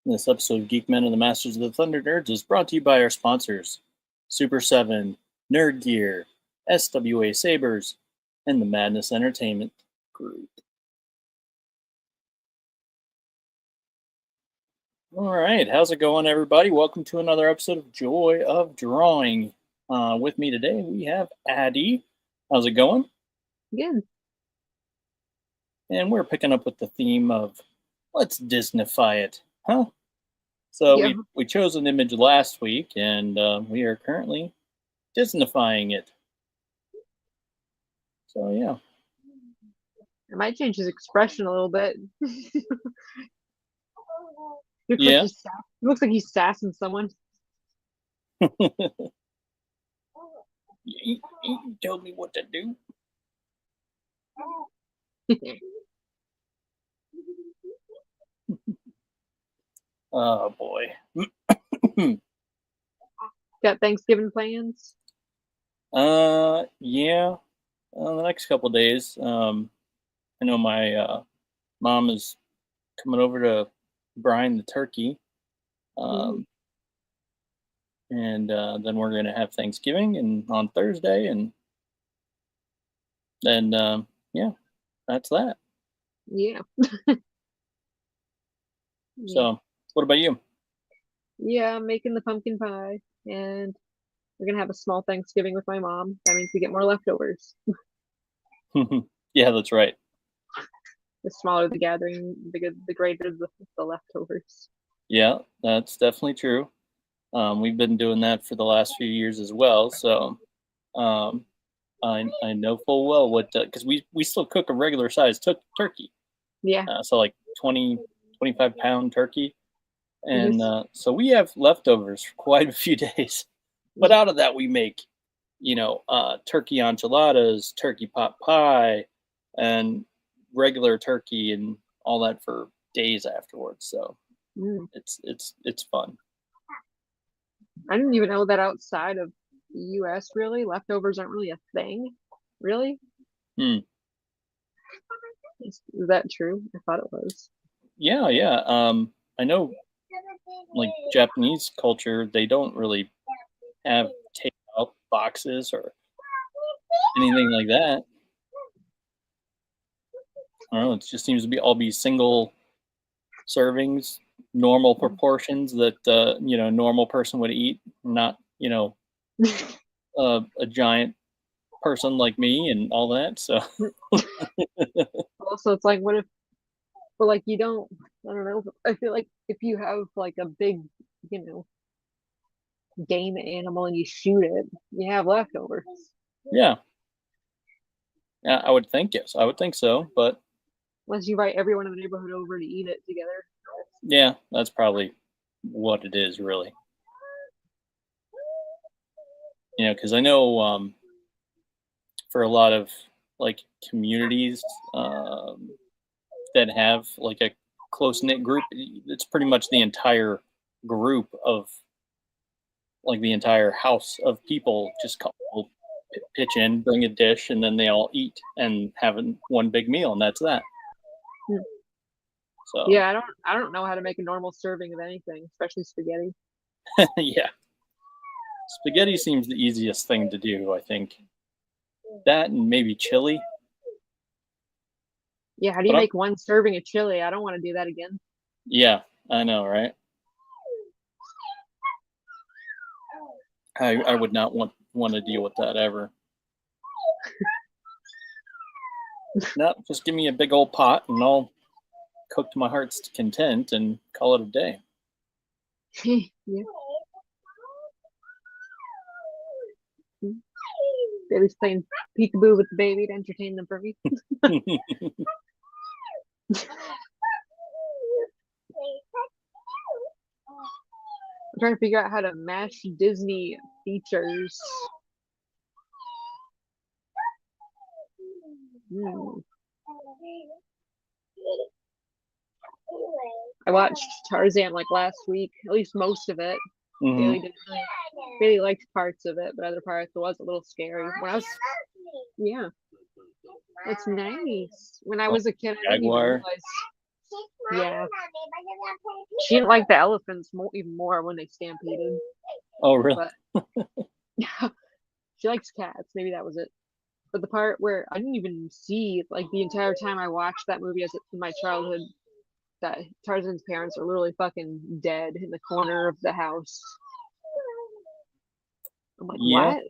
This episode of Geek-men and the Masters of the Thunder Nerds is brought to you by our sponsors, Super 7, Nerd Gear, SWA Sabers, and the Madness Entertainment Group. All right, how's it going, everybody? Welcome to another episode of Joy of Drawing. With me today, we have Addie. How's it going? Good. And we're picking up with the theme of let's Disneyfy it, huh? So Yeah. we chose an image last week, and we are currently Disneyfying it. So yeah, I might change his expression a little bit. Yeah. Looks like he's sassing someone. You told me what to do. Oh boy. Got Thanksgiving plans? Yeah. The next couple of days. I know my mom is coming over to brine the turkey. And then we're gonna have Thanksgiving and on Thursday, and then yeah, that's that. Yeah. So, what about you? Yeah, I'm making the pumpkin pie, and we're gonna have a small Thanksgiving with my mom. That means we get more leftovers. Yeah, that's right. The smaller the gathering, the greater the leftovers. Yeah, that's definitely true. We've been doing that for the last few years as well. So I know full well what, because we still cook a regular sized turkey. Yeah. So like 25-pound turkey. And so we have leftovers for quite a few days. But out of that, we make, turkey enchiladas, turkey pot pie, and regular turkey and all that for days afterwards. So it's fun. I didn't even know that outside of the U.S. really leftovers aren't really a thing. Really? Is that true? I thought it was. Yeah. I know, like Japanese culture, they don't really have take-out boxes or anything like that. I don't know. It just seems to be single servings, normal proportions that normal person would eat, not a giant person like me and all that. So also, it's like, what if, but like you don't, I don't know. I feel like if you have like a big, game animal and you shoot it, you have leftovers. Yeah, I would think yes. I would think so, but unless you invite everyone in the neighborhood over to eat it together. Yeah, that's probably what it is, really. Because I know for a lot of like communities that have like a close knit group, it's pretty much the entire group of like the entire house of people just pitch in, bring a dish, and then they all eat and have one big meal, and that's that. So yeah, I don't know how to make a normal serving of anything, especially spaghetti. Yeah, spaghetti seems the easiest thing to do, I think. That and maybe chili. Yeah, how do you make one serving of chili? I don't want to do that again. Yeah, I know, right? I would not want to deal with that ever. No, just give me a big old pot and I'll cook to my heart's content and call it a day. Yeah. Baby's playing peekaboo with the baby to entertain them for me. I'm trying to figure out how to mash Disney features. I watched Tarzan like last week, at least most of it. Really liked parts of it, but other parts it was a little scary. Yeah, it's nice. When I was a kid, I didn't even realize Yeah. She didn't like the elephants even more when they stampeded. Oh, really? But she likes cats. Maybe that was it. But the part where I didn't even see, like, the entire time I watched that movie in my childhood, that Tarzan's parents are literally fucking dead in the corner of the house. I'm like, Yeah. what?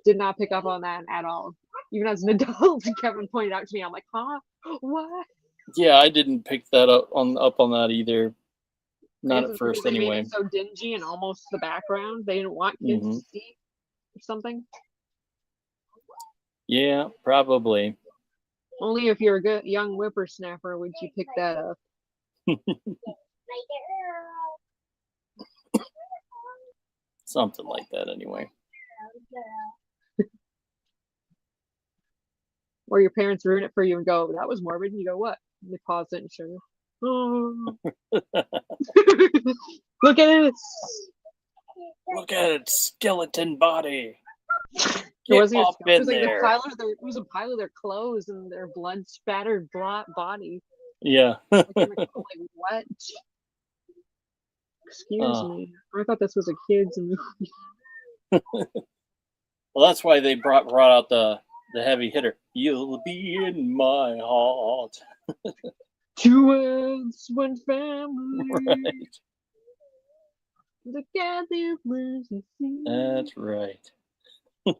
Did not pick up on that at all. Even as an adult, Kevin pointed out to me, I'm like, huh? What? Yeah, I didn't pick that up on that either. Not at first, they anyway. made it so dingy and almost the background. They didn't want kids to see or something. Yeah, probably. Only if you're a good young whippersnapper would you pick that up. Something like that, anyway. Or your parents ruin it for you and go, that was morbid. And you go, what? And they pause it and show you. Oh. Look at it. Look at its skeleton body. It wasn't up in it was like there. It was a pile of their clothes and their blood spattered body. Yeah. Like, what? Excuse me. I thought this was a kid's movie. Well, that's why they brought out the heavy hitter. You'll be in my heart. Two words, one family. Right. Look at the mercy. That's right. Have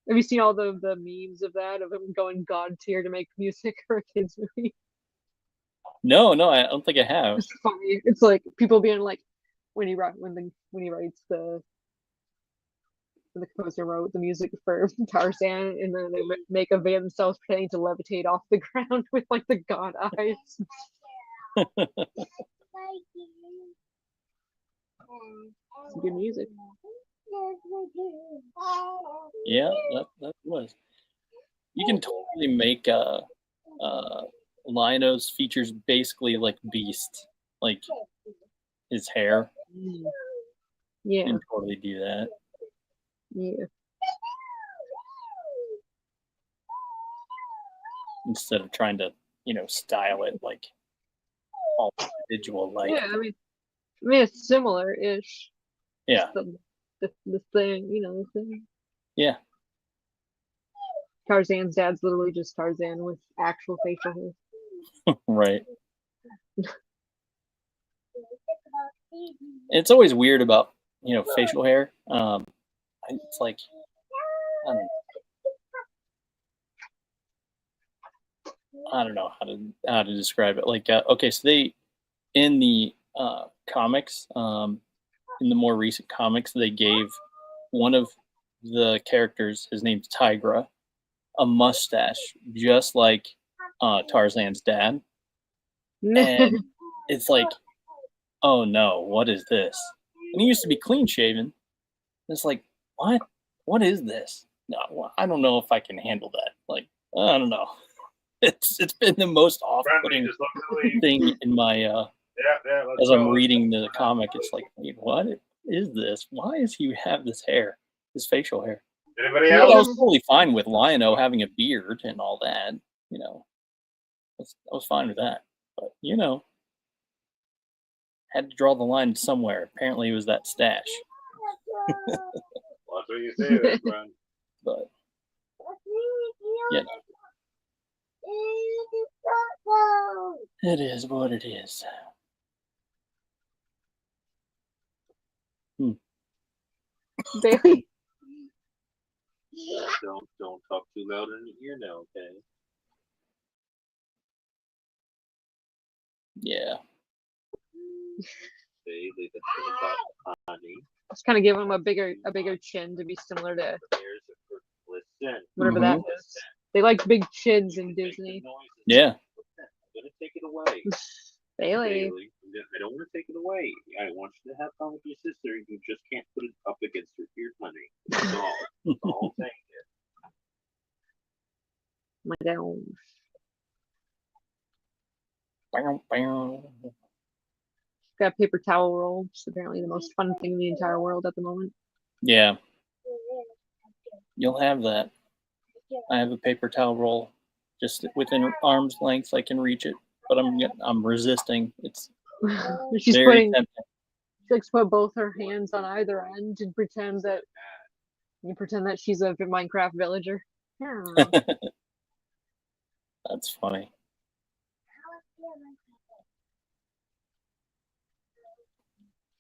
you seen all the memes of that, of him going God tier to make music for a kid's movie? No, I don't think I have. It's funny. It's like people being like, when he writes the composer wrote the music for Tarzan, and then they make a video themselves pretending to levitate off the ground with like the god eyes. Some good music. Yeah, that was. You can totally make Lionel's features basically like Beast, like his hair. Yeah. You can totally do that. Yeah. Instead of trying to, style it like all individual like. Yeah, I mean it's similar-ish. Yeah. The thing, the thing. Yeah. Tarzan's dad's literally just Tarzan with actual facial hair. Right. It's always weird about, facial hair. It's like, I don't know how to describe it. Like, okay, so they, in the comics, in the more recent comics, they gave one of the characters, his name's Tigra, a mustache just like Tarzan's dad. And it's like, oh no, what is this? And he used to be clean shaven. It's like, what is this? No, I don't know if I can handle that. Like, I don't know. It's been the most off-putting thing in my as I'm reading the comic. It's like, wait, what is this? Why does he have this hair, his facial hair? Anybody I else? was totally fine with Lion-O having a beard and all that. I was fine with that. But had to draw the line somewhere. Apparently, it was that stash. Well, that's what you say, there, friend. But it is what it is. Bailey. Don't talk too loud in your ear now, okay? Yeah. Bailey, that's about honey. Just kind of give him a bigger chin to be similar to whatever that is. They like big chins in Disney. Yeah. I'm gonna take it away. Bailey. I don't want to take it away. I want you to have fun with your sister. You just can't put it up against her ear, honey. That's all. That's the whole thing. My God. Got a paper towel roll, which is apparently the most fun thing in the entire world at the moment. Yeah. You'll have that. I have a paper towel roll just within arm's length. I can reach it, but I'm resisting. It's She's very putting, tempting. she likes to put both her hands on either end and pretend that she's a Minecraft villager. That's funny.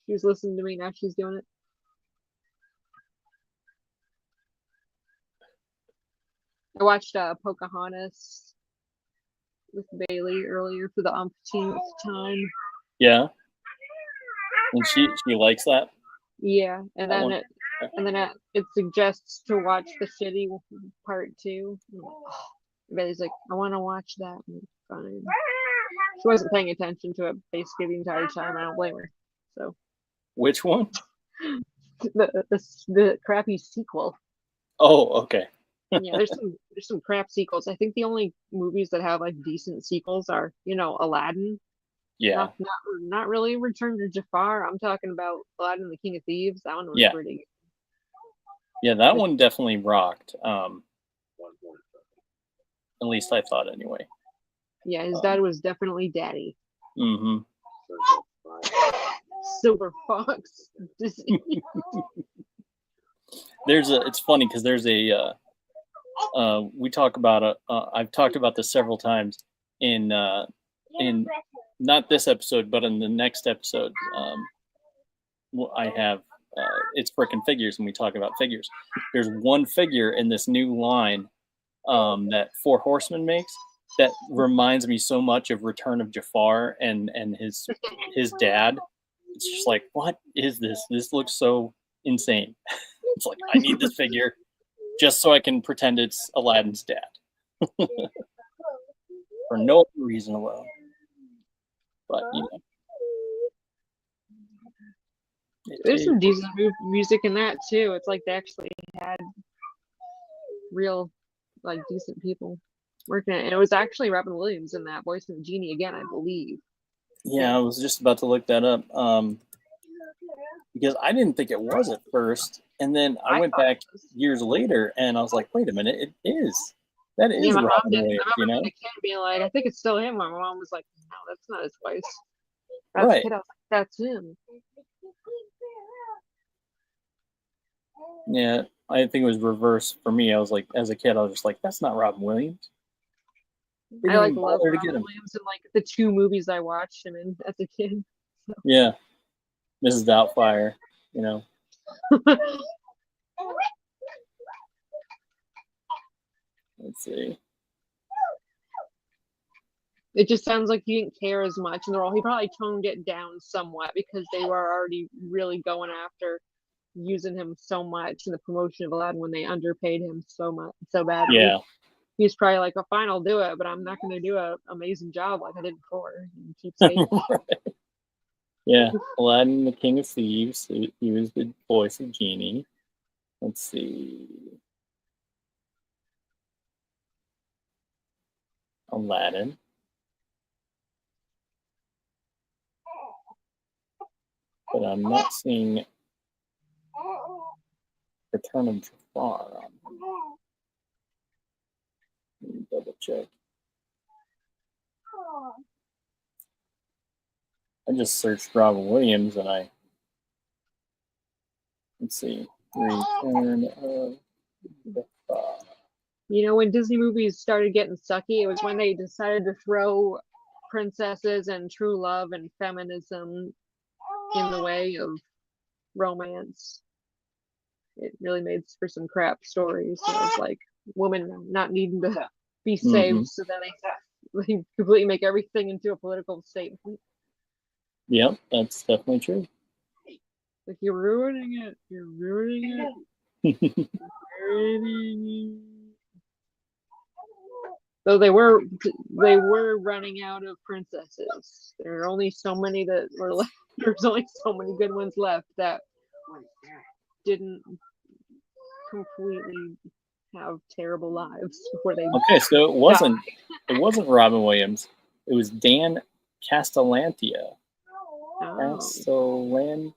She's listening to me now. She's doing it. I watched Pocahontas with Bailey earlier for the umpteenth time. Yeah. And she likes that. Yeah, and That then it suggests to watch the City part 2. Bailey's like, I want to watch that. Fine. She wasn't paying attention to it basically the entire time. I don't blame her. So. Which one? The crappy sequel. Oh, okay. Yeah, there's some crap sequels. I think the only movies that have like decent sequels are, Aladdin. Yeah. Not really Return to Jafar. I'm talking about Aladdin and the King of Thieves. That one was pretty good. Yeah, that one definitely rocked. At least I thought anyway. Yeah, his dad was definitely daddy. Mm-hmm. Silver Fox. It's funny because there's a we talk about I've talked about this several times in not this episode, but in the next episode. I have it's frickin' figures, and we talk about figures. There's one figure in this new line that Four Horsemen makes that reminds me so much of Return of Jafar and his dad. It's just like, what is this? This looks so insane. It's like, I need this figure just so I can pretend it's Aladdin's dad. For no reason alone. But, there's some decent music in that, too. It's like they actually had real, like, decent people working it. And it was actually Robin Williams in that, voicing the genie again, I believe. Yeah, I was just about to look that up. Because I didn't think it was at first. And then I went back years later and I was like, wait a minute, it is. That is Robin Williams, I remember the kid being like, I think it's still him. My mom was like, no, that's not his voice. As a kid, I was like, that's him. Yeah, I think it was reverse for me. I was like, as a kid, I was just like, that's not Robin Williams. I love Robin Williams in like the 2 movies I watched him in as a kid. So. Yeah, Mrs. Doubtfire, Let's see. It just sounds like he didn't care as much in the role. He probably toned it down somewhat because they were already really going after using him so much in the promotion of Aladdin when they underpaid him so badly. Yeah. He's probably like, oh, fine, I'll do it, but I'm not going to do an amazing job like I did before. And keep saying Right. Yeah, Aladdin, the King of Thieves. He was the voice of Genie. Let's see. Aladdin. But I'm not seeing Return of Jafar on him. Let me double check. I just searched Robin Williams and let's see, Return of Jafar. When Disney movies started getting sucky, it was when they decided to throw princesses and true love and feminism in the way of romance. It really made for some crap stories of like women not needing to be saved, so then they completely make everything into a political statement. Yep, that's definitely true. Like, you're ruining it. You're ruining it. So they were running out of princesses. There are only so many that were left. There's only so many good ones left that didn't completely have terrible lives before they so it wasn't Robin Williams. It was Dan Castellaneta. Castellaneta.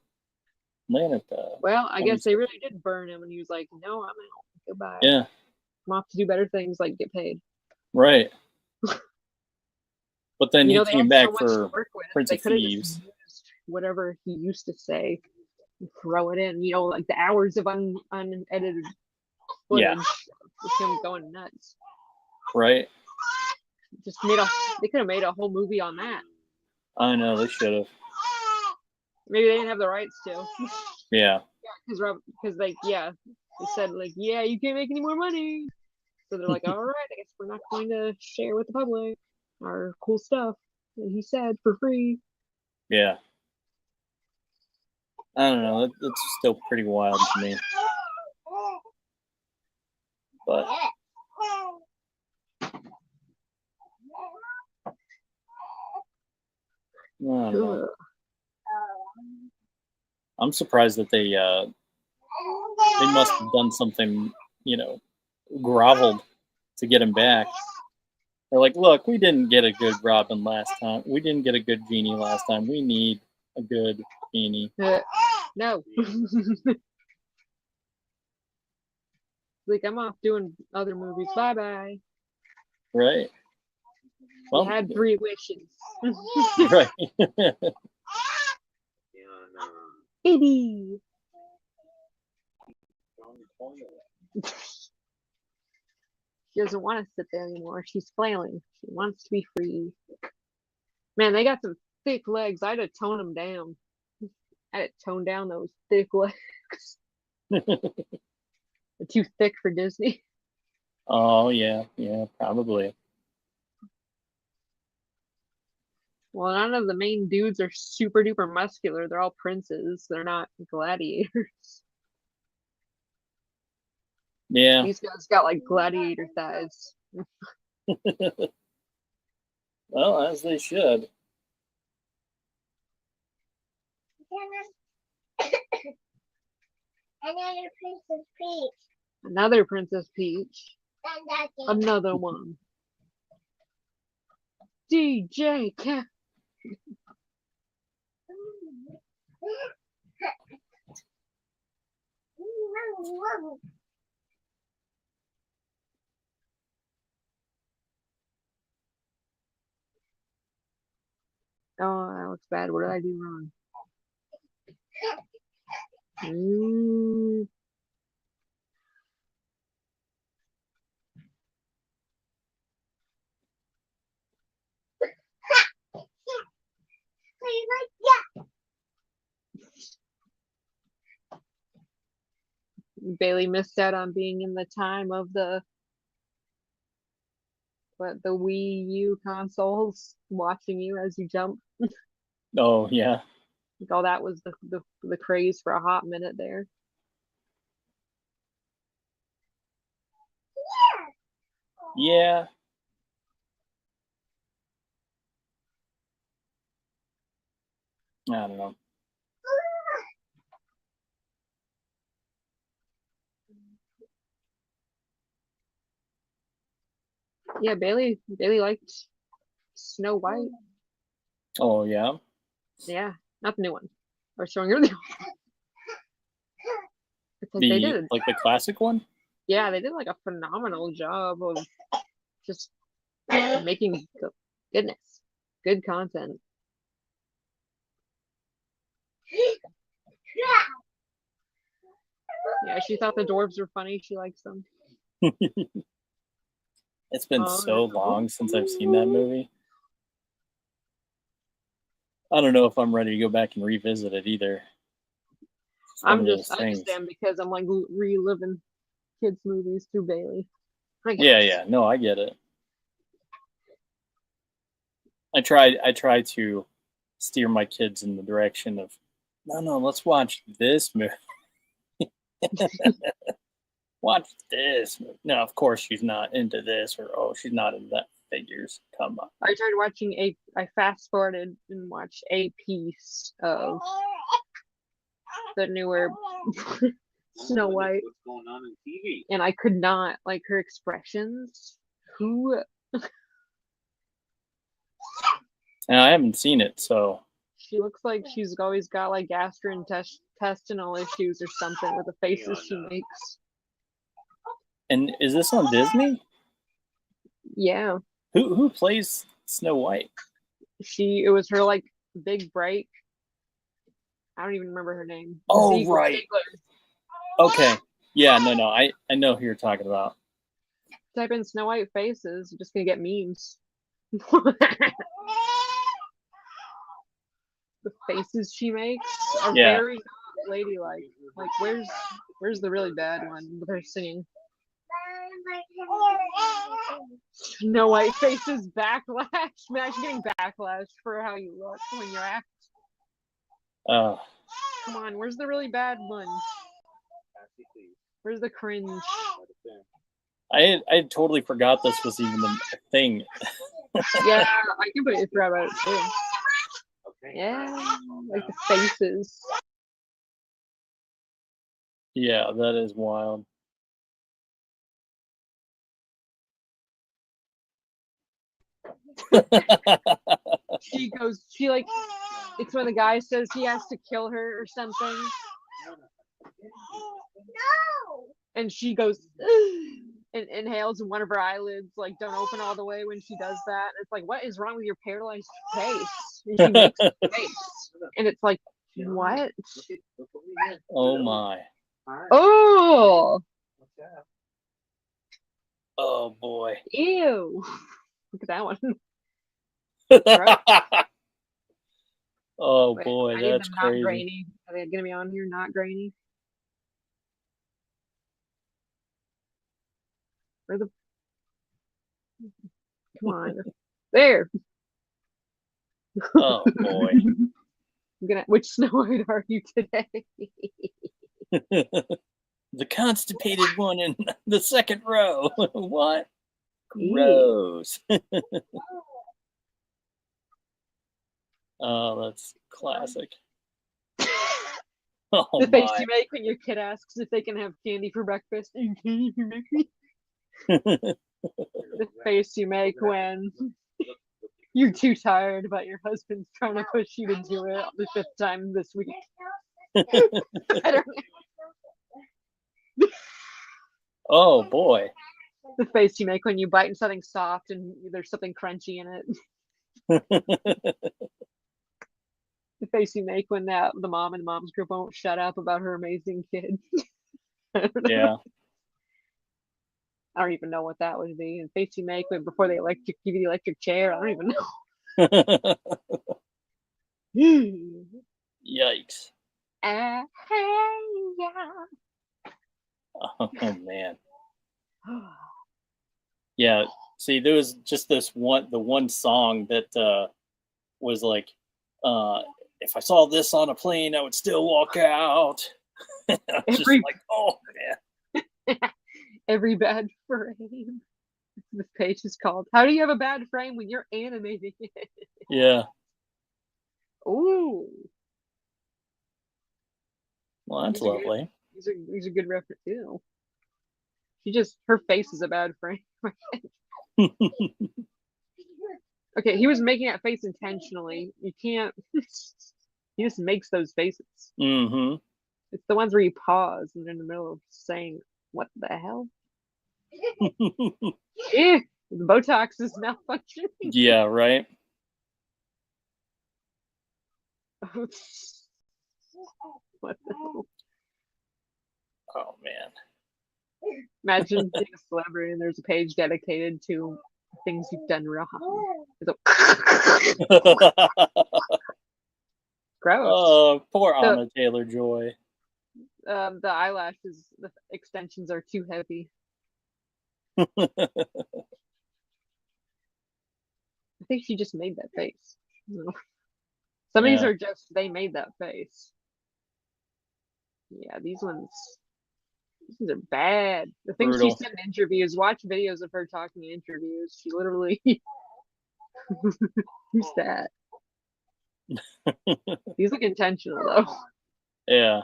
Well, I guess they really did burn him, and he was like, "No, I'm out. Goodbye. Yeah, I'm off to do better things, like get paid." Right. But then he They came had back so much to for work with. Prince They of could have Thieves. just used whatever he used to say and throw it in. Like the hours of unedited footage with him going nuts. Right. Just they could have made a whole movie on that. I know, they should have. Maybe they didn't have the rights to. Yeah. Because they said you can't make any more money. So they're like, all right, I guess we're not going to share with the public our cool stuff that he said for free. Yeah. I don't know. It's still pretty wild to me. But I don't know. I'm surprised that they must have done something, groveled to get him back. They're like, look, we didn't get a good Robin last time. We didn't get a good Genie last time. We need a good Genie. No. I'm off doing other movies. Bye-bye. Right. Well, had 3 wishes. Right. Addie. She doesn't want to sit there anymore. She's flailing. She wants to be free. Man, they got some thick legs. I had to tone them down. I had to tone down those thick legs. They're too thick for Disney. Oh, yeah. Yeah, probably. Well, none of the main dudes are super duper muscular. They're all princes. They're not gladiators. Yeah. These guys got gladiator thighs. Well, as they should. Another Princess Peach. Another Princess Peach. Another one. DJ Cat. Oh, that looks bad. What did I do wrong? Bailey missed out on being in the time of the Wii U consoles, watching you as you jump. Oh, yeah. All that was the craze for a hot minute there. Yeah. I don't know. Yeah, Bailey liked Snow White. Oh, yeah? Yeah, not the new one. Or showing her the they did the classic one? Yeah, they did a phenomenal job of just making good content. Yeah, she thought the dwarves were funny. She likes them. It's been so long since I've seen that movie. I don't know if I'm ready to go back and revisit it either. I just am because I'm reliving kids' movies through Bailey. Yeah. No, I get it. I try to steer my kids in the direction of, no, let's watch this movie. Watch this. No, of course she's not into this, or she's not into that. Figures. Come on. I tried watching I fast forwarded and watched a piece of the newer Snow White. What's going on in TV? And I could not her expressions. And I haven't seen it, so she looks like she's always got gastrointestinal issues or something with the faces she makes. And is this on Disney? Yeah. Who plays Snow White? It was her like big break. I don't even remember her name. Oh, right. Okay. Yeah, no. I know who you're talking about. Type in Snow White faces, you're just gonna get memes. The faces she makes are very ladylike. Like, where's the really bad one with her singing? Snow White faces backlash. Imagine getting backlash for how you look when you act. Oh. Come on, where's the really bad one? Where's the cringe? I had totally forgot this was even a thing. Yeah, I completely forgot about it too. Yeah, like the faces. Yeah, that is wild. She like, it's when the guy says he has to kill her or something. No. And she goes, and inhales, and one of her eyelids like don't open all the way when she does that. It's like, what is wrong with your paralyzed face? And she makes a face, and it's like, what? Oh my. Oh. Oh boy. Ew. Look at that one. Oh Wait, boy, I need that's them not crazy. grainy. Are they gonna be on here not grainy? Where the? Come on. There. Oh boy. Which Snow White are you today? The constipated one in the second row. What? Ew. Gross. Oh, that's classic. Oh The face my. you make when your kid asks if they can have candy for breakfast. The face you make when you're too tired, but your husband's trying to push you to do it the 5th time this week. I don't know. Oh boy. The face you make when you bite into something soft and there's something crunchy in it. The face you make when the mom in the mom's group won't shut up about her amazing kid. Yeah. I don't even know what that would be. And face you make when before they give you the electric chair. I don't even know. Yikes. Yeah. Oh man. Yeah. See, there was just the one song that was like, if I saw this on a plane, I would still walk out. I was just like, oh man. Every bad frame. This page is called "How do you have a bad frame when you're animating it?" Yeah. Ooh. Well, that's lovely. These are good reference too. Her face is a bad frame. Okay, he was making that face intentionally. You can't. He just makes those faces. Mm-hmm. It's the ones where you pause and in the middle of saying, "What the hell?" Eh, the Botox is malfunctioning. Yeah, right. What the hell? Oh man. Imagine being a celebrity and there's a page dedicated to things you've done wrong. Gross. Oh, poor Anna Taylor-Joy. The eyelashes, the extensions are too heavy. I think she just made that face. Some of these are just, they made that face. Yeah, these ones are bad. The things she said in interviews, watch videos of her talking in interviews. She literally, who's that? These look intentional though. Yeah.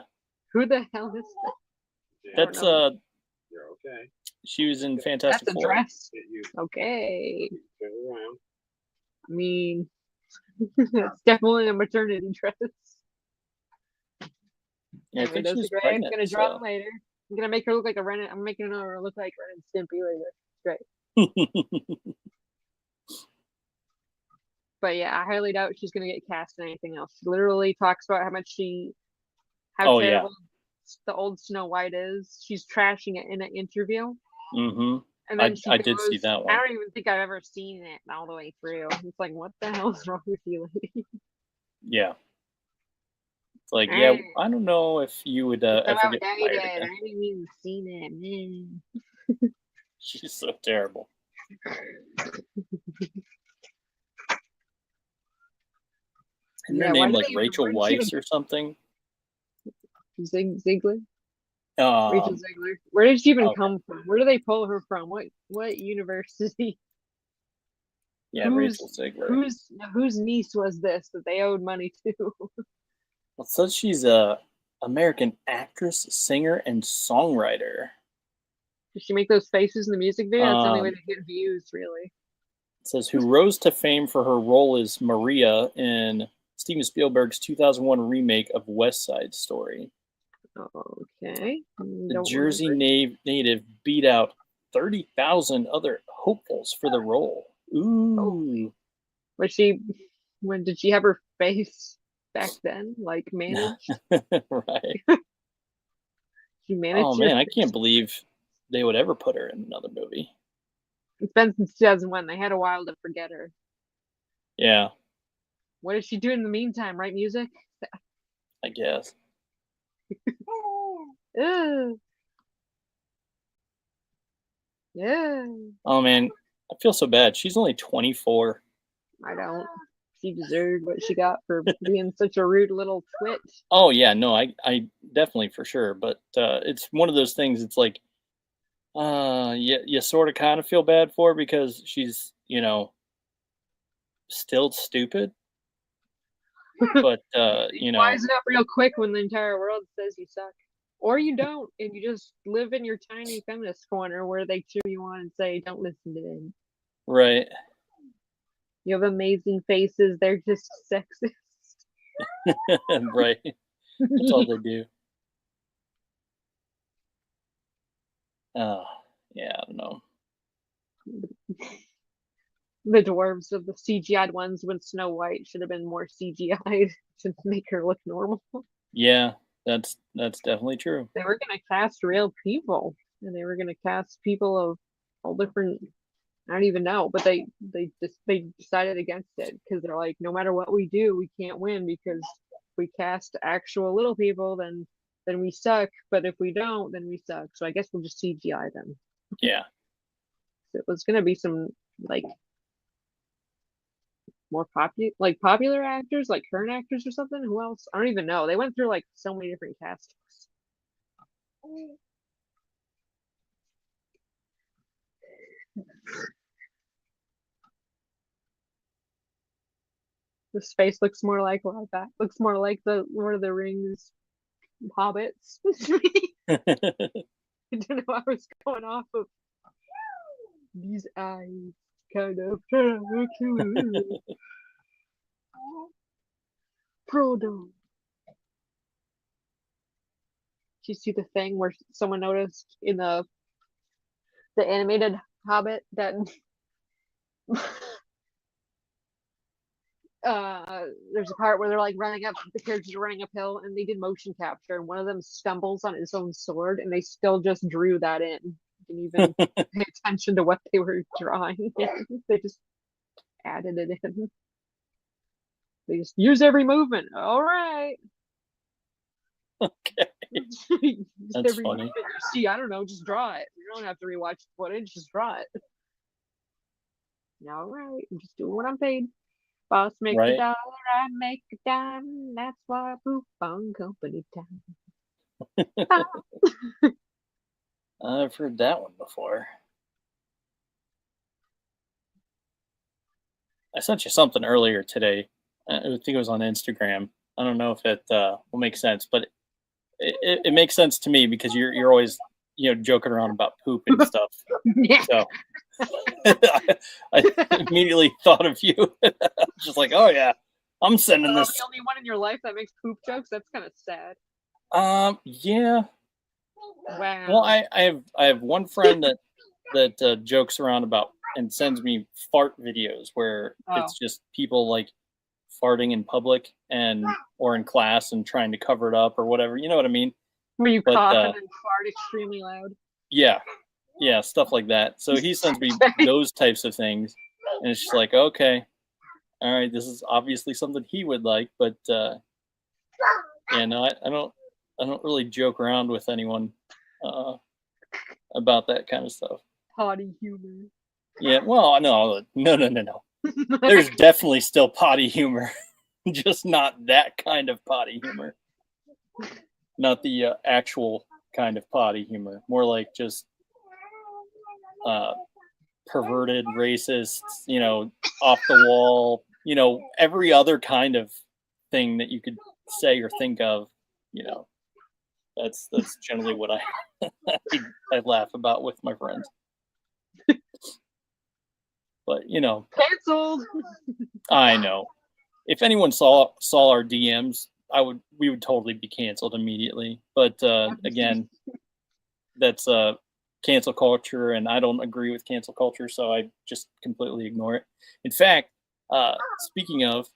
Who the hell is that? That's You're okay. She was in Fantastic That's a Four. dress. Okay. Turn around. I mean, it's definitely a maternity dress. Yeah, I think she was pregnant. I'm gonna draw them later. I'm gonna make her look like I'm making her look like Ren and Stimpy later. Great. But yeah, I highly doubt she's gonna get cast in anything else. She literally talks about how Oh, yeah. terrible the old Snow White is. She's trashing it in an interview. Mm-hmm. And then I did see that I one. don't even think I've ever seen it all the way through. It's like, what the hell is wrong with you, lady? Yeah. It's like, yeah, I don't know if you would ever get fired I again. haven't even seen it, man. She's so terrible. Isn't her name like Rachel Weisz or something? Ziegler? Rachel Ziegler. Where did she even come from? Where do they pull her from? What university? Yeah, Rachel Ziegler. Whose niece was this that they owed money to? Well, it says she's a American actress, singer, and songwriter. Did she make those faces in the music video? That's the only way to get views, really. It says who rose to fame for her role as Maria in Steven Spielberg's 2001 remake of West Side Story. Okay. The Jersey native beat out 30,000 other hopefuls for the role. Ooh. When did she have her face back then? Like managed? Right. She managed. Oh man, I can't believe they would ever put her in another movie. It's been since 2001. They had a while to forget her. Yeah. What did she do in the meantime? Write music? I guess. Yeah. Oh man, I feel so bad. She's only 24. I don't. She deserved what she got for being such a rude little twit. Oh yeah, no, I definitely for sure. But it's one of those things. It's like, you sort of kind of feel bad for her because she's, still stupid. But you wise it up real quick when the entire world says you suck, or you don't, and you just live in your tiny feminist corner where they cheer you on and say, "Don't listen to them." Right. You have amazing faces. They're just sexist. Right. That's all they do. Yeah, I don't know. The dwarves of the CGI'd ones when Snow White should have been more CGI'd to make her look normal. Yeah, that's definitely true. They were gonna cast real people, and they were gonna cast people of all different. I don't even know, but they decided against it because they're like, no matter what we do, we can't win because if we cast actual little people, then we suck. But if we don't, then we suck. So I guess we'll just CGI them. Yeah. So it was gonna be some like more popular actors, like current actors or something. Who else? I don't even know. They went through like so many different castings. The space looks more like that. Looks more like the Lord of the Rings hobbits. I don't know. I was going off of these eyes, kind of. Frodo. Did you see the thing where someone noticed in the animated Hobbit that there's a part where they're like the characters are running uphill and they did motion capture and one of them stumbles on his own sword and they still just drew that in. Didn't even pay attention to what they were drawing. They just added it in. They just use every movement. All right. Okay. That's every funny. movement you see, I don't know, just draw it. You don't have to rewatch the footage, just draw it. All right. I'm just doing what I'm paid. Boss make a dollar, I make a dime. That's why I poop on company time. I've heard that one before. I sent you something earlier today. I think it was on Instagram. I don't know if it will make sense, but it makes sense to me because you're always joking around about poop and stuff. Yeah. So I immediately thought of you. Just like, oh yeah, I'm sending this. The only one in your life that makes poop jokes. That's kind of sad. Yeah. Wow. Well, I have one friend that that jokes around about and sends me fart videos where it's just people like farting in public and or in class and trying to cover it up or whatever. You know what I mean? Where you cough and then fart extremely loud. Yeah, stuff like that. So he sends me those types of things, and it's just like, okay, all right, this is obviously something he would like, but yeah, no, I don't really joke around with anyone about that kind of stuff. Potty humor. Yeah, well, no. There's definitely still potty humor, just not that kind of potty humor. Not the actual kind of potty humor. More like just perverted, racist, off the wall, every other kind of thing that you could say or think of, that's generally what I laugh about with my friends. But canceled. I know. If anyone saw our DMs, we would totally be canceled immediately. But again, that's cancel culture, and I don't agree with cancel culture, so I just completely ignore it. In fact, speaking of,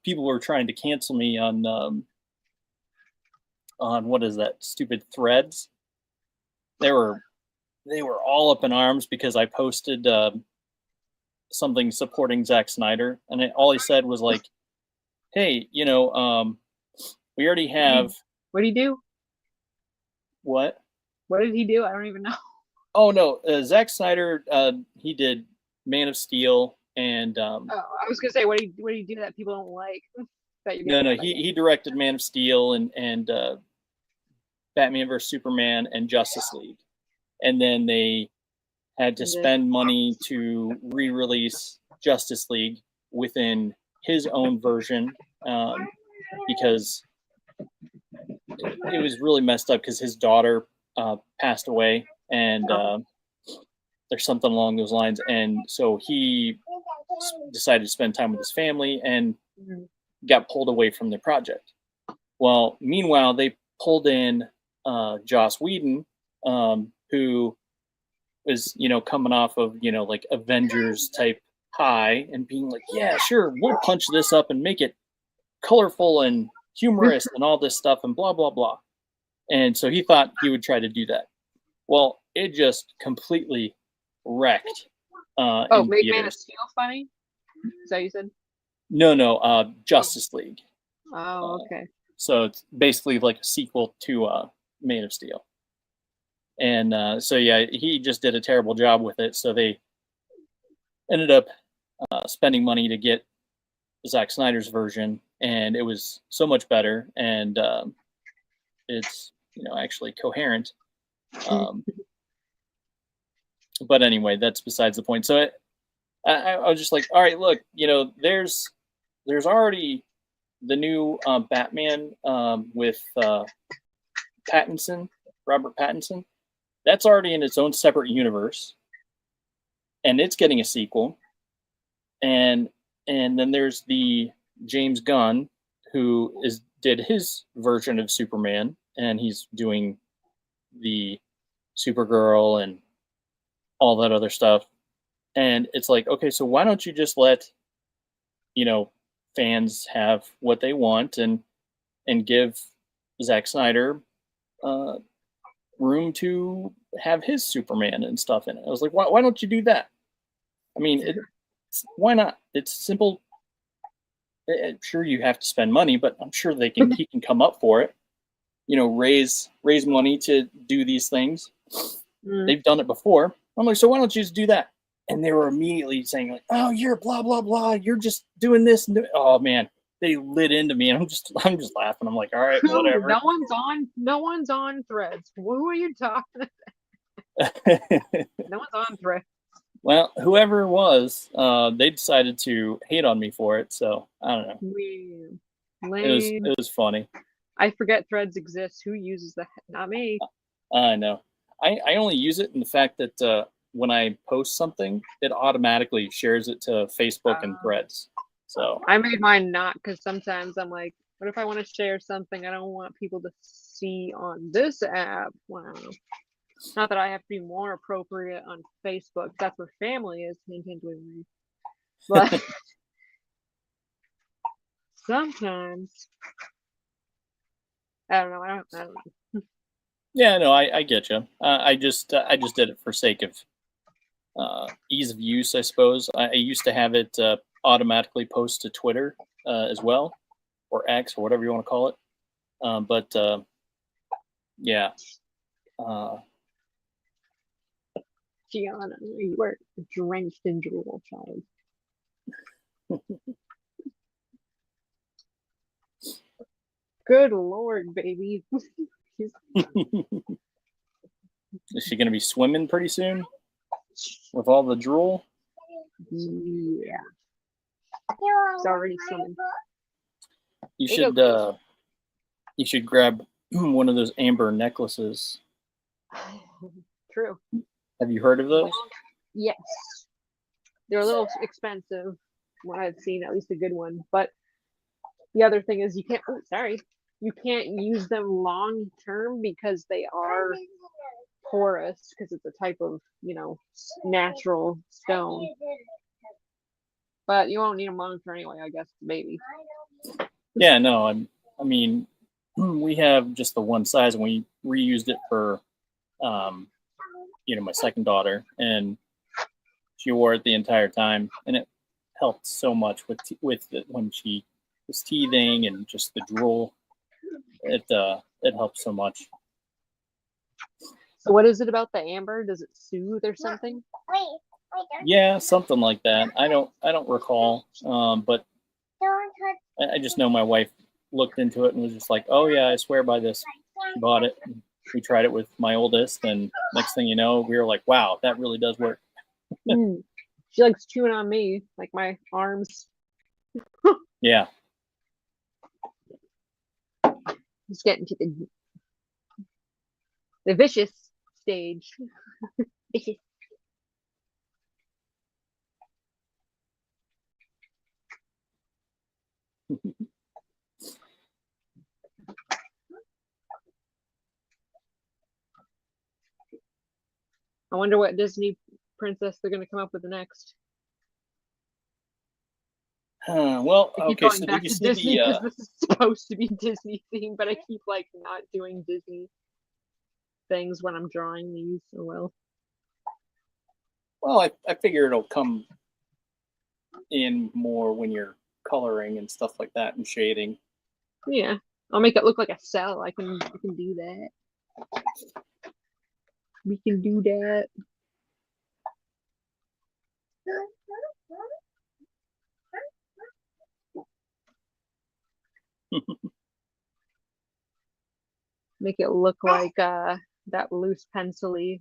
people were trying to cancel me on what is that stupid Threads. They were all up in arms because I posted something supporting Zack Snyder, and all he said was like, "Hey, we already have." What did he do? What? What did he do? I don't even know. Oh no, Zack Snyder. He did Man of Steel, and I was gonna say, what did he do that people don't like? No, he directed Man of Steel and Batman vs Superman and Justice League, and then they had to spend money to re-release Justice League within his own version because it was really messed up because his daughter passed away, and there's something along those lines, and so he decided to spend time with his family and got pulled away from the project. Well, meanwhile, they pulled in Joss Whedon, who was, coming off of, like Avengers type high and being like, yeah, sure, we'll punch this up and make it colorful and humorous and all this stuff and blah, blah, blah. And so he thought he would try to do that. Well, it just completely wrecked. Make Man of Steel funny? Is that what you said? No, Justice League. Oh, okay. So it's basically like a sequel to Man of Steel. And so, yeah, he just did a terrible job with it. So they ended up spending money to get Zack Snyder's version, and it was so much better, and it's actually coherent. But anyway, that's besides the point. So I was just like, all right, look, there's already the new Batman with Robert Pattinson. That's already in its own separate universe, and it's getting a sequel. And then there's the James Gunn, who did his version of Superman, and he's doing the Supergirl and all that other stuff. And it's like, okay, so why don't you just let fans have what they want and give Zack Snyder room to have his Superman and stuff in it. I was like, why don't you do that? I mean, why not? It's simple. Sure, you have to spend money, but I'm sure he can come up for it. Raise money to do these things. They've done it before. I'm like, so why don't you just do that? And they were immediately saying like, oh, you're blah blah blah. You're just doing this. Oh man, they lit into me, and I'm just laughing. I'm like, all right, whatever. No one's on Threads. Who are you talking about? No one's on Threads. Well, whoever it was, they decided to hate on me for it. So I don't know. Lame. It was funny. I forget Threads exists. Who uses that? Not me. I know. I only use it in the fact that when I post something, it automatically shares it to Facebook and Threads. So I made mine not, because sometimes I'm like, what if I want to share something I don't want people to see on this app? Wow. Not that I have to be more appropriate on Facebook. That's where family is. Hint, hint, wink, wink. But sometimes I don't know. I don't know. Yeah, no, I get you. I just did it for sake of ease of use, I suppose. I used to have it automatically post to Twitter as well, or X, or whatever you want to call it. But yeah. Gianna, you were drenched in drool, child. Good Lord, baby. Is she going to be swimming pretty soon with all the drool? Yeah. It's already swimming. You should grab one of those amber necklaces. True. Have you heard of those? Yes. They're a little expensive when I've seen at least a good one. But the other thing is you can't use them long term because they are porous, because it's a type of, natural stone. But you won't need them long term anyway, I guess, maybe. Yeah, no, I mean, we have just the one size, and we reused it for, my second daughter, and she wore it the entire time, and it helped so much with it when she was teething and just the drool. It helps so much. So what is it about the amber? Does it soothe or something? Yeah, something like that. I don't recall, but I just know my wife looked into it and was just like, "Oh yeah, I swear by this." She bought it. We tried it with my oldest, and next thing you know, we were like, "Wow, that really does work." She likes chewing on me, like my arms. Yeah. Just getting to the vicious stage. Vicious. I wonder what Disney princess they're going to come up with next. Well, I keep okay. going So back did you to see Disney because this is supposed to be Disney themed, but I keep not doing Disney things when I'm drawing these. Oh well. Well, I figure it'll come in more when you're coloring and stuff like that and shading. Yeah, I'll make it look like a cell. I can do that. We can do that. Make it look like that loose pencil-y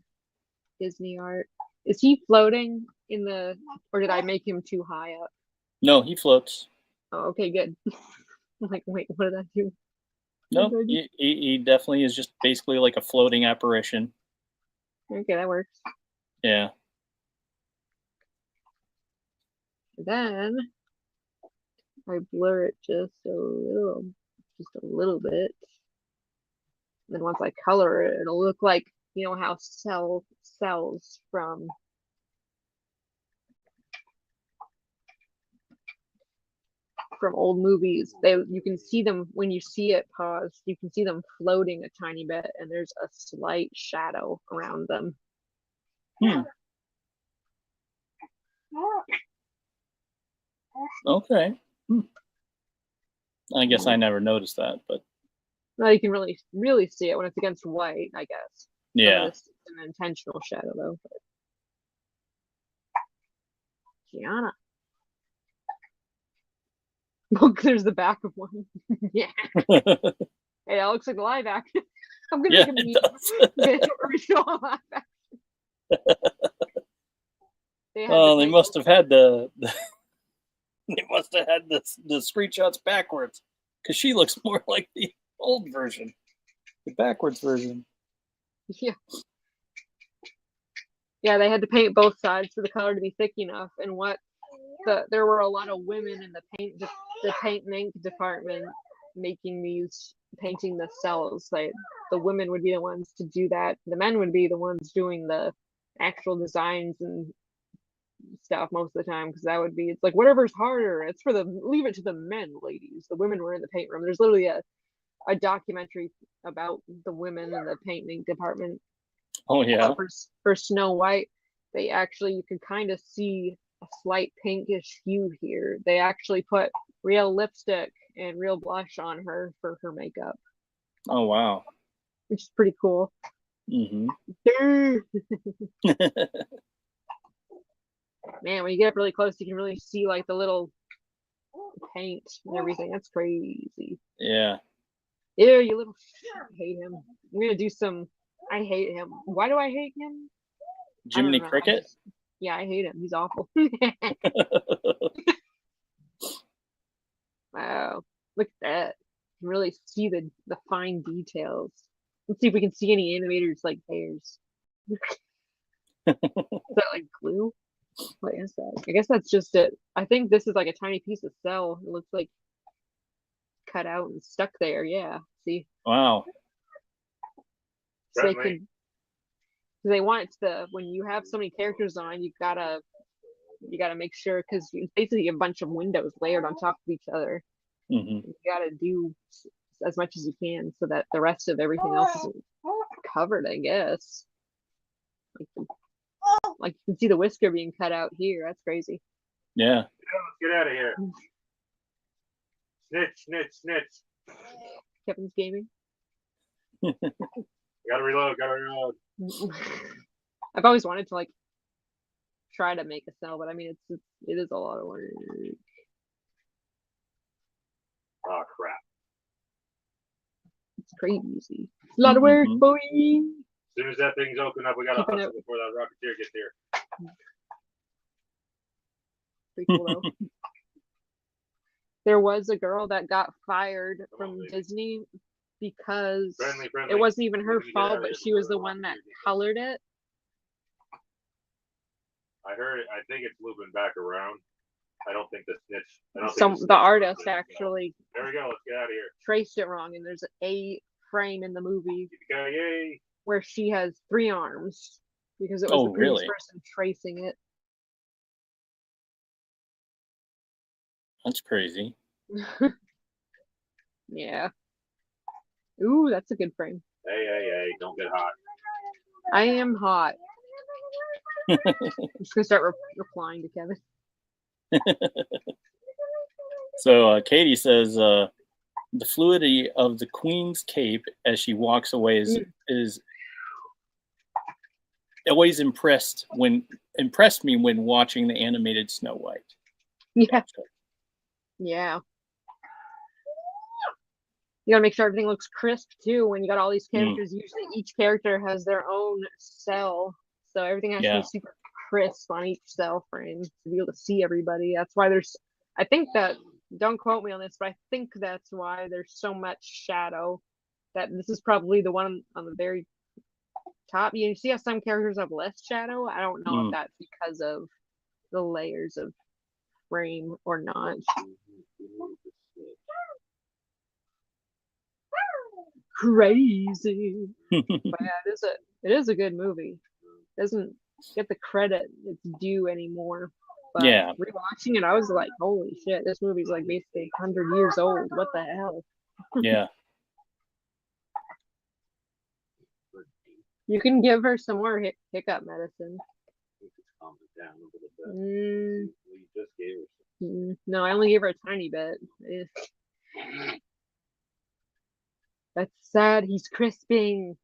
Disney art. Is he floating in the, or did I make him too high up? No, he floats. Oh, okay, good. I'm like, wait, what did I do? No, he definitely is just basically like a floating apparition. Okay, that works. Yeah. Then I blur it just a little bit. Then once I color it, it'll look like, how cells from old movies, you can see them when you see it paused, you can see them floating a tiny bit, and there's a slight shadow around them. Okay. I guess I never noticed that, but well, you can really see it when it's against white, I guess. yeah. It's an intentional shadow though. But... Gianna. Look, there's the back of one. Yeah. Hey, that looks like the live action. I'm gonna make a original live action. They must have had the screenshots backwards, because she looks more like the old version, the backwards version. Yeah. Yeah, they had to paint both sides for the color to be thick enough, and there were a lot of women in the paint and ink department making these painting the cells. Like the women would be the ones to do that. The men would be the ones doing the actual designs and stuff most of the time, because that would be, it's like whatever's harder, it's for the, leave it to the men, ladies. The women were in the paint room. There's literally a documentary about the women in the painting department. Oh yeah. For Snow White, they actually, you can kind of see a slight pinkish hue here. They actually put real lipstick and real blush on her for her makeup. Oh wow. Which is pretty cool. Mm-hmm. Man, when you get up really close, you can really see like the little paint and everything. That's crazy. Yeah. Ew, you little I hate him. I'm gonna do some. I hate him. Why do I hate him? Jiminy Cricket? Yeah, I hate him. He's awful. Wow. Look at that. You can really see the fine details. Let's see if we can see any animators like hairs. Is that like glue? What is that? I guess that's just it. I think this is like a tiny piece of cell. It looks like cut out and stuck there. Yeah. See? Wow. So they can. They want the, when you have so many characters on, you gotta make sure, because you basically have a bunch of windows layered on top of each other. Mm-hmm. You gotta do as much as you can so that the rest of everything else is covered, I guess. Like you can see the whisker being cut out here. That's crazy. Yeah. Let's get out of here. Snitch, snitch, snitch. Kevin's gaming. Gotta reload. I've always wanted to like try to make a cell, but I mean it is a lot of work. Oh crap. It's crazy. It's a lot of work, boy. As soon as that thing's open up, we gotta hustle before that Rocketeer gets here. Pretty cool though. There was a girl that got fired from Disney because it wasn't even her fault, but she was the one that colored it. I heard it. I think it's looping back around. I don't think the snitch. The artist actually. There we go. Let's get out of here. Traced it wrong, and there's a frame in the movie Yay. where she has 3 arms because it was the previous person tracing it. That's crazy. Yeah. Ooh, that's a good frame. Hey, don't get hot. I am hot. I'm just gonna start replying to Kevin. So Katie says the fluidity of the Queen's cape as she walks away is always impressed me when watching the animated Snow White. Yeah. Yeah. You gotta make sure everything looks crisp too. When you got all these characters, usually each character has their own cell, so everything has to be super crisp on each cell frame to be able to see everybody. That's why there's, I think that, don't quote me on this, but I think that's why there's so much shadow. That this is probably the one on the very top. You see how some characters have less shadow? I don't know if that's because of the layers of frame or not. Crazy. But yeah, it is a good movie. It doesn't get the credit it's due anymore. But rewatching it, I was like, holy shit, this movie's like basically 100 years old. What the hell? Yeah. You can give her some more hiccup medicine. No, I only gave her a tiny bit. That's sad. He's crisping.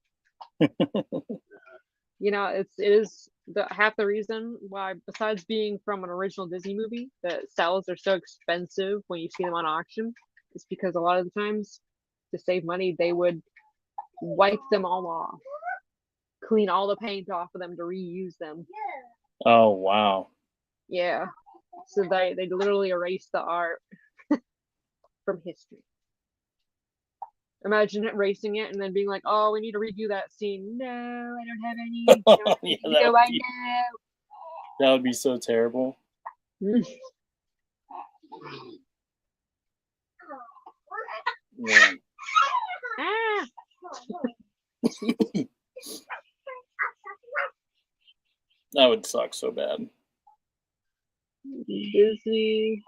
You know, it is half the reason why, besides being from an original Disney movie, that cells are so expensive when you see them on auction. It's because a lot of the times, to save money, they would wipe them all off, clean all the paint off of them to reuse them. Oh wow. Yeah. So they literally erase the art from history. Imagine erasing it and then being like, "Oh, we need to redo that scene." No, I don't have any. That would be so terrible. Yeah. Ah! That would suck so bad. Disney.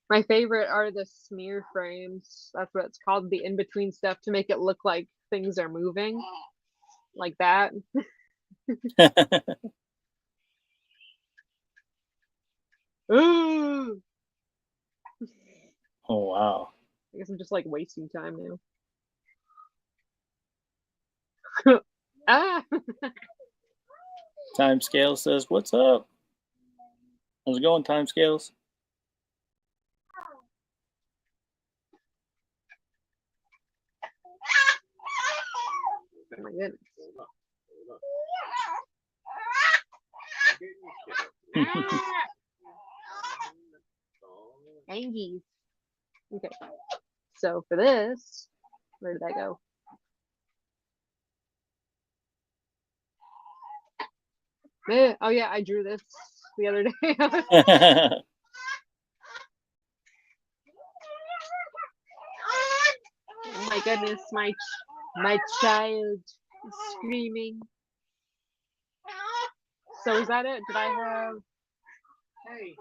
My favorite are the smear frames. That's what it's called, the in-between stuff to make it look like things are moving. Like that. Ooh! Oh, wow. I guess I'm just like wasting time now. Ah! Timescale says, what's up? How's it going, Timescales? Oh my goodness. Angies. Okay. So for this, where did that go? Oh yeah, I drew this the other day. Oh my goodness, my child is screaming. So is that it? Did I have? Hey.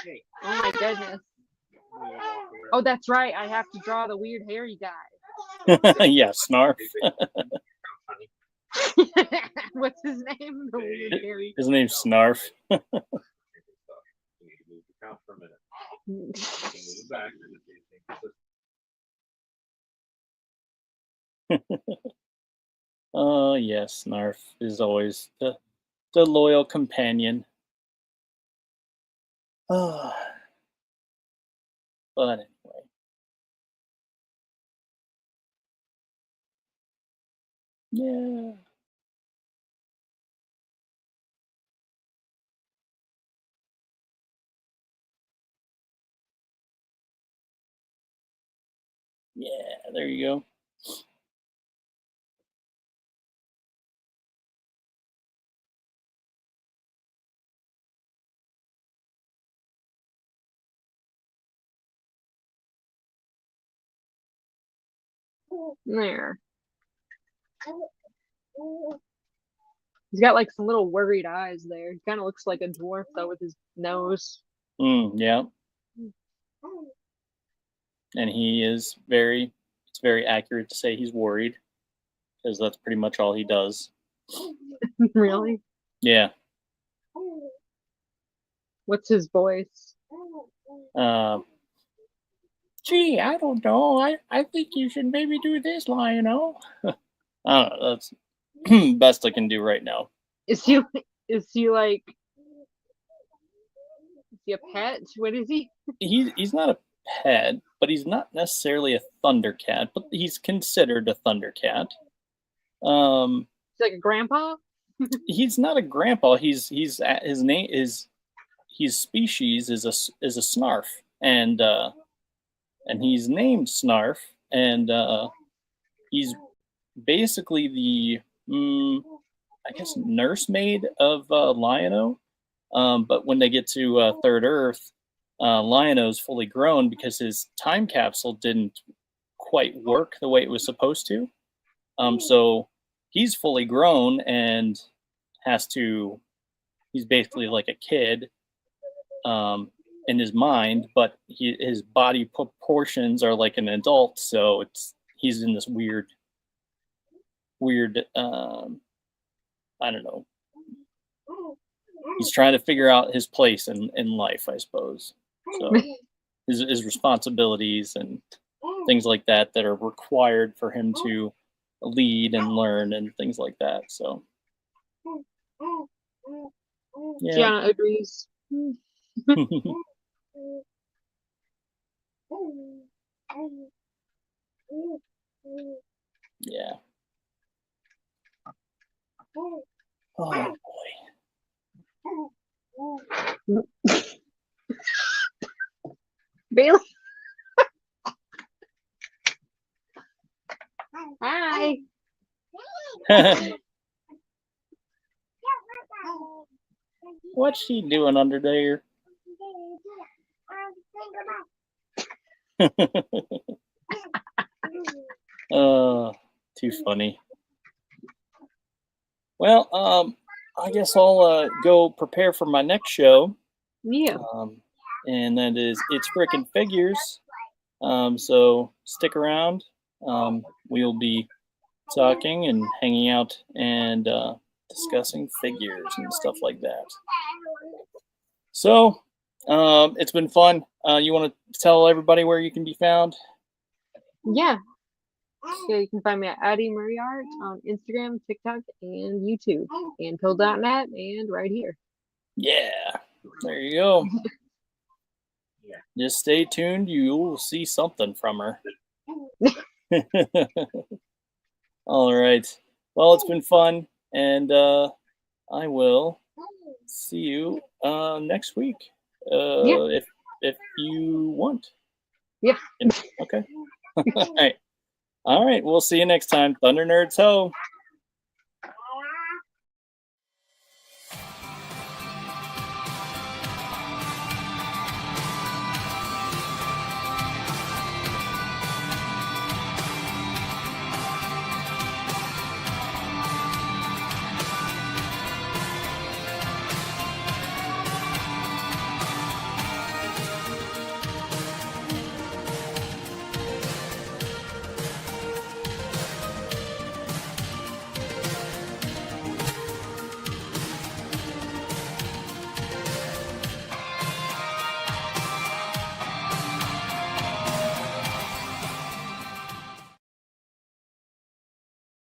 Hey. Oh my goodness. Oh, that's right. I have to draw the weird hairy guy. Yeah, Snarf. What's his name? The weird hairy. His name's Snarf. You need to move your couch for a minute. You can move it back. Oh, yes, Snarf is always the loyal companion. Oh. But anyway. Yeah. Yeah, there you go. There. He's got like some little worried eyes there. He kind of looks like a dwarf though with his nose. Yeah. And he is it's very accurate to say he's worried, because that's pretty much all he does. Really? Yeah. What's his voice? Gee, I don't know. I think you should maybe do this, Lionel. I don't know. That's best I can do right now. Is he like is he a pet? What is he? He's not a pet, but he's not necessarily a Thundercat, but he's considered a Thundercat. He's like a grandpa? He's not a grandpa. He's his name is his species is a Snarf, and he's named Snarf, and he's basically the I guess nursemaid of Lion-O. But when they get to Third Earth, Lion-O's fully grown because his time capsule didn't quite work the way it was supposed to. So he's fully grown and he's basically like a kid in his mind, but his body proportions are like an adult. So he's in this weird, I don't know. He's trying to figure out his place in life, I suppose. So his responsibilities and things like that are required for him to lead and learn and things like that. So yeah. Gianna agrees. Yeah. Oh boy. Bailey. Hi. What's she doing under there? Too funny. Well, I guess I'll go prepare for my next show. Yeah. And that is It's Frickin' Figures. So stick around. We'll be talking and hanging out and discussing figures and stuff like that. So it's been fun. You want to tell everybody where you can be found? Yeah. So you can find me at AddieMarieArt on Instagram, TikTok, and YouTube, and pill.net, and right here. Yeah, there you go. Just stay tuned. You'll see something from her. All right. Well, it's been fun, and I will see you next week. Yeah. If you want. Yeah. Okay. All right. All right. We'll see you next time. Thunder Nerds Ho.